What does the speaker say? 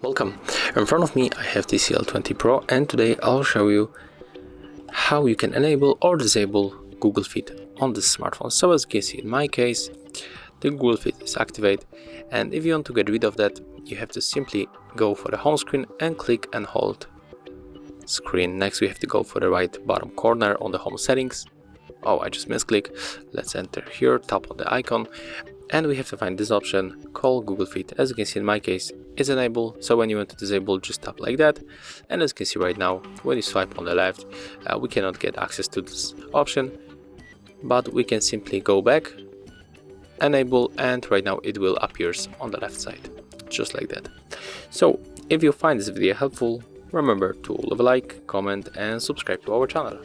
Welcome. In front of me I have TCL 20 Pro, and today I'll show you how you can enable or disable Google Fit on this smartphone. So as you can see in my case, the Google Fit is activated, and if you want to get rid of that, you have to simply go for the home screen and click and hold screen. Next we have to go for the right bottom corner on the home settings. Oh, I just misclick. Let's enter here, tap on the icon, and we have to find this option called Google Fit. As you can see in my case, it's enabled, so when you want to disable, just tap like that. And as you can see right now, when you swipe on the left, we cannot get access to this option, but we can simply go back, enable, and right now it will appear on the left side, just like that. So if you find this video helpful, remember to leave a like, comment and subscribe to our channel.